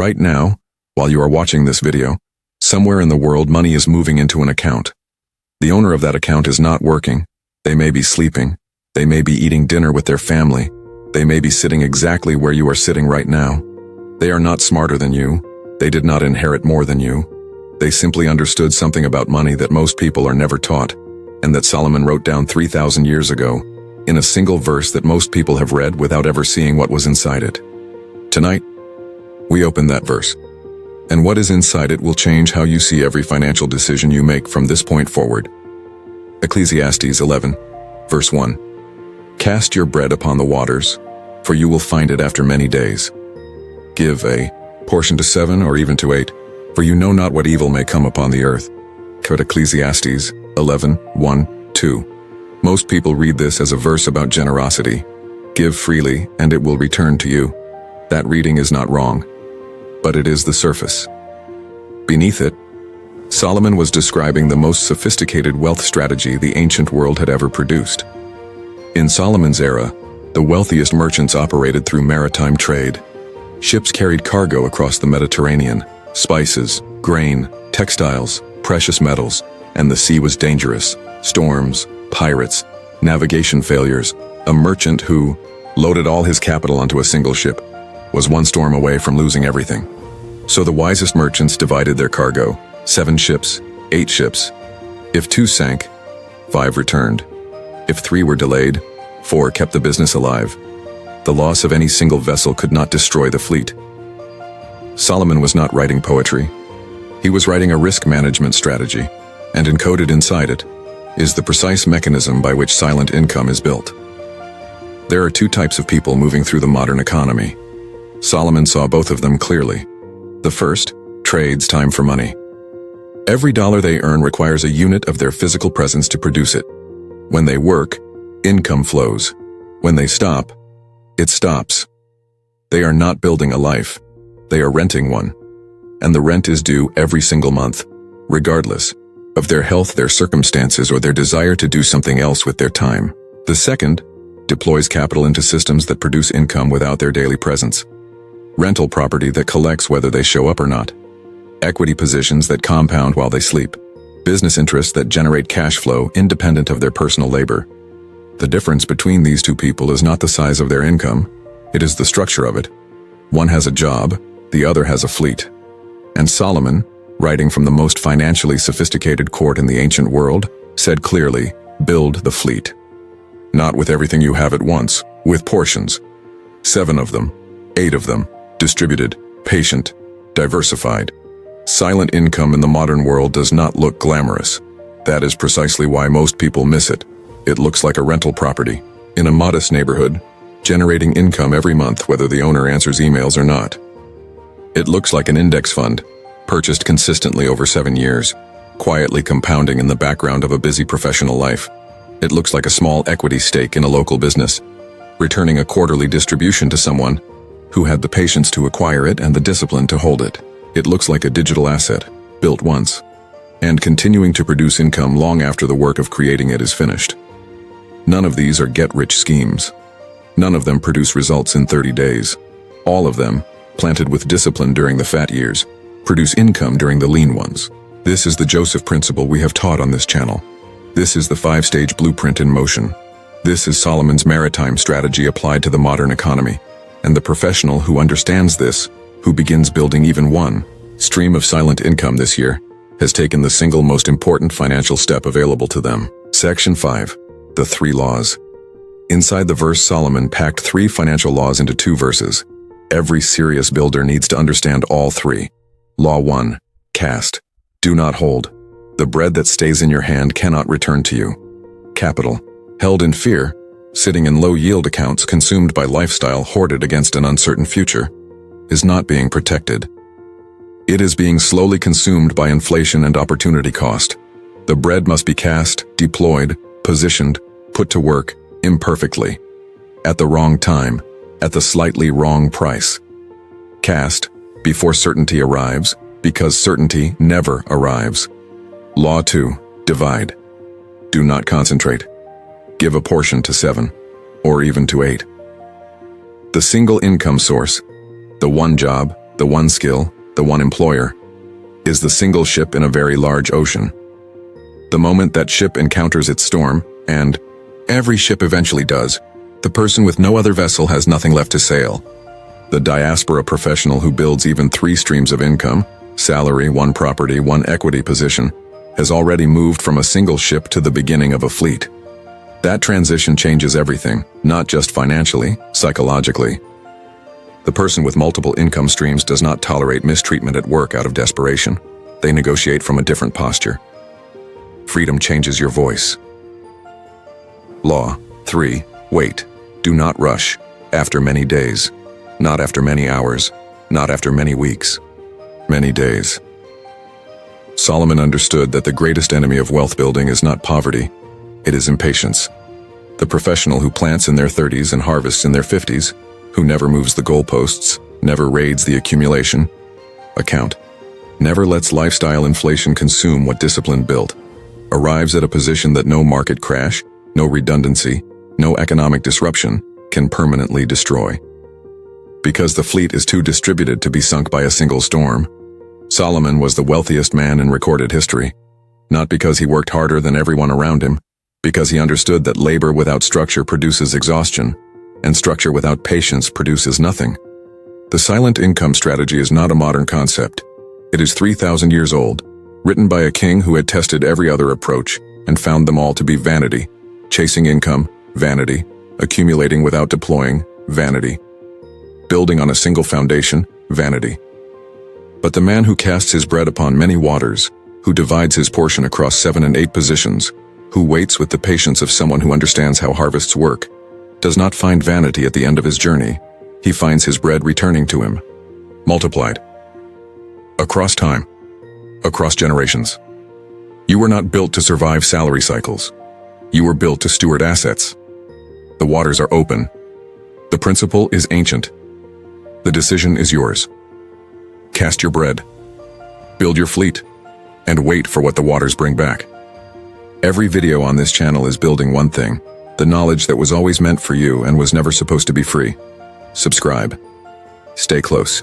Right now, while you are watching this video, somewhere in the world money is moving into an account. The owner of that account is not working. They may be sleeping. They may be eating dinner with their family. They may be sitting exactly where you are sitting right now. They are not smarter than you. They did not inherit more than you. They simply understood something about money that most people are never taught, and that Solomon wrote down 3,000 years ago, in a single verse that most people have read without ever seeing what was inside it. Tonight, we open that verse, and what is inside it will change how you see every financial decision you make from this point forward. Ecclesiastes 11, verse 1. Cast your bread upon the waters, for you will find it after many days. Give a portion to 7 or even to 8, for you know not what evil may come upon the earth. Ecclesiastes 11, 1, 2. Most people read this as a verse about generosity. Give freely, and it will return to you. That reading is not wrong, but it is the surface. Beneath it, Solomon was describing the most sophisticated wealth strategy the ancient world had ever produced. In Solomon's era, the wealthiest merchants operated through maritime trade. Ships carried cargo across the Mediterranean, spices, grain, textiles, precious metals, and the sea was dangerous. Storms, pirates, navigation failures. A merchant who loaded all his capital onto a single ship was one storm away from losing everything. So the wisest merchants divided their cargo, 7 ships, 8 ships. If 2 sank, 5 returned. If 3 were delayed, 4 kept the business alive. The loss of any single vessel could not destroy the fleet. Solomon was not writing poetry. He was writing a risk management strategy, and encoded inside it is the precise mechanism by which silent income is built. There are 2 types of people moving through the modern economy. Solomon saw both of them clearly. The first trades time for money. Every dollar they earn requires a unit of their physical presence to produce it. When they work, income flows. When they stop, it stops. They are not building a life. They are renting one. And the rent is due every single month, regardless of their health, their circumstances, or their desire to do something else with their time. The second deploys capital into systems that produce income without their daily presence. Rental property that collects whether they show up or not. Equity positions that compound while they sleep. Business interests that generate cash flow independent of their personal labor. The difference between these 2 people is not the size of their income, it is the structure of it. One has a job, the other has a fleet. And Solomon, writing from the most financially sophisticated court in the ancient world, said clearly, build the fleet. Not with everything you have at once, with portions. 7 of them, 8 of them, distributed, patient, diversified. Silent income in the modern world does not look glamorous. That is precisely why most people miss it. It looks like a rental property, in a modest neighborhood, generating income every month whether the owner answers emails or not. It looks like an index fund, purchased consistently over 7 years, quietly compounding in the background of a busy professional life. It looks like a small equity stake in a local business, returning a quarterly distribution to someone who had the patience to acquire it and the discipline to hold it. It looks like a digital asset, built once, and continuing to produce income long after the work of creating it is finished. None of these are get-rich schemes. None of them produce results in 30 days. All of them, planted with discipline during the fat years, produce income during the lean ones. This is the Joseph principle we have taught on this channel. This is the 5-stage blueprint in motion. This is Solomon's maritime strategy applied to the modern economy. And the professional who understands this, who begins building even one stream of silent income this year, has taken the single most important financial step available to them. Section 5. The 3 laws. Inside the verse, Solomon packed 3 financial laws into 2 verses. Every serious builder needs to understand all 3. Law 1. Cast. Do not hold. The bread that stays in your hand cannot return to you. Capital. Held in fear, sitting in low-yield accounts consumed by lifestyle hoarded against an uncertain future, is not being protected. It is being slowly consumed by inflation and opportunity cost. The bread must be cast, deployed, positioned, put to work, imperfectly, at the wrong time, at the slightly wrong price. Cast, before certainty arrives, because certainty never arrives. Law 2. Divide. Do not concentrate. Give a portion to 7, or even to 8. The single income source, the one job, the one skill, the one employer, is the single ship in a very large ocean. The moment that ship encounters its storm, and every ship eventually does, the person with no other vessel has nothing left to sail. The diaspora professional who builds even 3 streams of income, salary, 1 property, 1 equity position, has already moved from a single ship to the beginning of a fleet. That transition changes everything, not just financially, psychologically. The person with multiple income streams does not tolerate mistreatment at work out of desperation. They negotiate from a different posture. Freedom changes your voice. Law 3. Wait. Do not rush. After many days. Not after many hours. Not after many weeks. Many days. Solomon understood that the greatest enemy of wealth building is not poverty. It is impatience. The professional who plants in their 30s and harvests in their 50s, who never moves the goalposts, never raids the accumulation account, never lets lifestyle inflation consume what discipline built, arrives at a position that no market crash, no redundancy, no economic disruption can permanently destroy. Because the fleet is too distributed to be sunk by a single storm, Solomon was the wealthiest man in recorded history, not because he worked harder than everyone around him, because he understood that labor without structure produces exhaustion, and structure without patience produces nothing. The silent income strategy is not a modern concept. It is 3,000 years old, written by a king who had tested every other approach and found them all to be vanity. Chasing income, vanity. Accumulating without deploying, vanity. Building on a single foundation, vanity. But the man who casts his bread upon many waters, who divides his portion across 7 and 8 positions, who waits with the patience of someone who understands how harvests work, does not find vanity at the end of his journey. He finds his bread returning to him, multiplied. Across time, across generations. You were not built to survive salary cycles. You were built to steward assets. The waters are open. The principle is ancient. The decision is yours. Cast your bread. Build your fleet. And wait for what the waters bring back. Every video on this channel is building one thing, the knowledge that was always meant for you and was never supposed to be free. Subscribe. Stay close.